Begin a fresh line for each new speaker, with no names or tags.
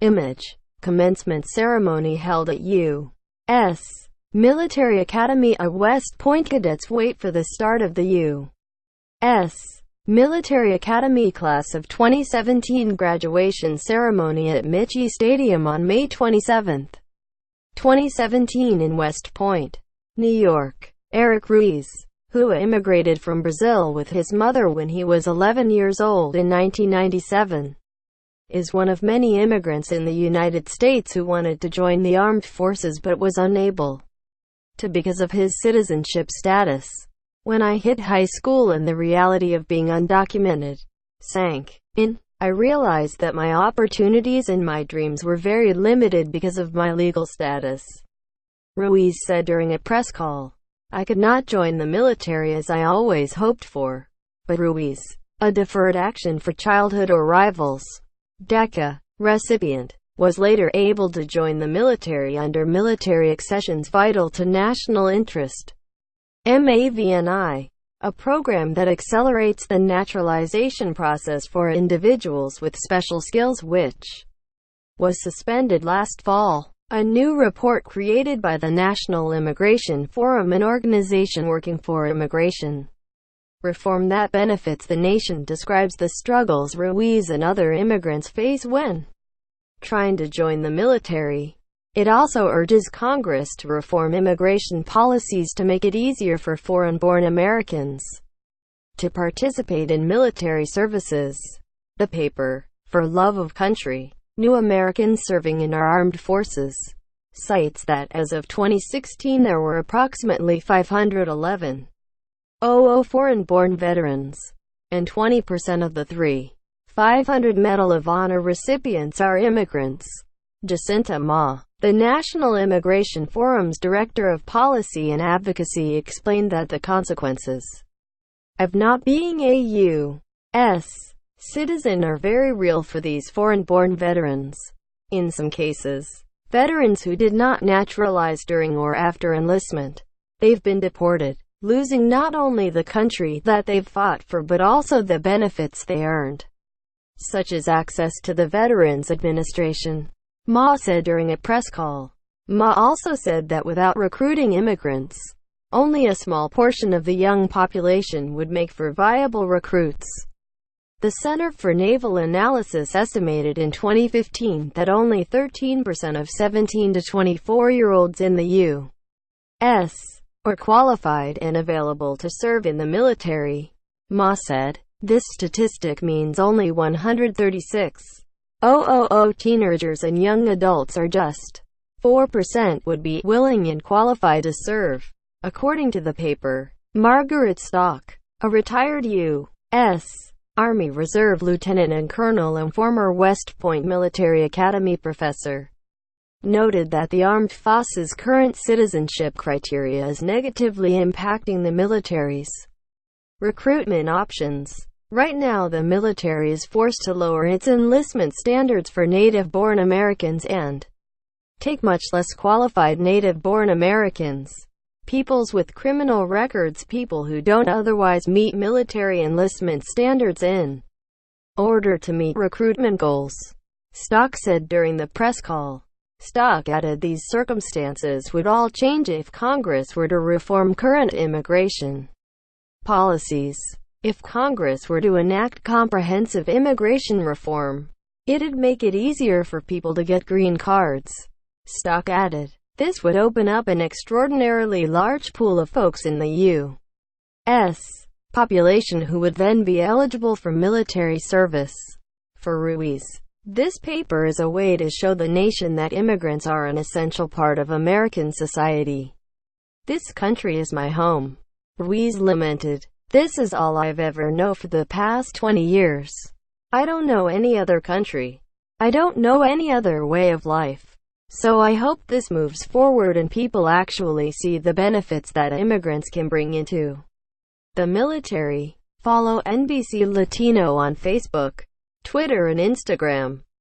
Image. Commencement ceremony held at U.S. Military Academy at West Point. Cadets wait for the start of the U.S. Military Academy Class of 2017 graduation ceremony at Michie Stadium on May 27, 2017 in West Point, New York. Erick Ruiz, who immigrated from Brazil with his mother when he was 11 years old in 1997, is one of many immigrants in the United States who wanted to join the armed forces but was unable to because of his citizenship status. When I hit high school and the reality of being undocumented sank in, I realized that my opportunities and my dreams were very limited because of my legal status, Ruiz said during a press call. I could not join the military as I always hoped for. But Ruiz, a Deferred Action for Childhood Arrivals (DACA) recipient, was later able to join the military under military accessions vital to national interest (MAVNI), a program that accelerates the naturalization process for individuals with special skills which was suspended last fall. A new report created by the National Immigration Forum, an organization working for immigration reform that benefits the nation, describes the struggles Ruiz and other immigrants face when trying to join the military. It also urges Congress to reform immigration policies to make it easier for foreign-born Americans to participate in military services. The paper, For Love of Country, New Americans Serving in Our Armed Forces, cites that as of 2016 there were approximately 511,000 foreign-born veterans, and 20% of the 3,500 Medal of Honor recipients are immigrants. Jacinta Ma, the National Immigration Forum's Director of Policy and Advocacy, explained that the consequences of not being a U.S. citizen are very real for these foreign-born veterans. In some cases, veterans who did not naturalize during or after enlistment, they've been deported, losing not only the country that they've fought for but also the benefits they earned, such as access to the Veterans Administration, Ma said during a press call. Ma also said that without recruiting immigrants, only a small portion of the young population would make for viable recruits. The Center for Naval Analysis estimated in 2015 that only 13% of 17 to 24-year-olds in the U.S. are qualified and available to serve in the military. Ma said, this statistic means only 136,000 teenagers and young adults, or just 4%, would be willing and qualified to serve. According to the paper, Margaret Stock, a retired U.S. Army Reserve lieutenant and colonel and former West Point Military Academy professor, noted that the armed forces' current citizenship criteria is negatively impacting the military's recruitment options. Right now, the military is forced to lower its enlistment standards for native-born Americans and take much less qualified native-born Americans, peoples with criminal records, people who don't otherwise meet military enlistment standards, in order to meet recruitment goals, Stock said during the press call. Stock added these circumstances would all change if Congress were to reform current immigration policies. If Congress were to enact comprehensive immigration reform, it'd make it easier for people to get green cards. Stock added, this would open up an extraordinarily large pool of folks in the U.S. population who would then be eligible for military service. For Ruiz, this paper is a way to show the nation that immigrants are an essential part of American society. This country is my home, Ruiz lamented. This is all I've ever known for the past 20 years. I don't know any other country. I don't know any other way of life. So I hope this moves forward and people actually see the benefits that immigrants can bring into the military. Follow NBC Latino on Facebook, Twitter and Instagram.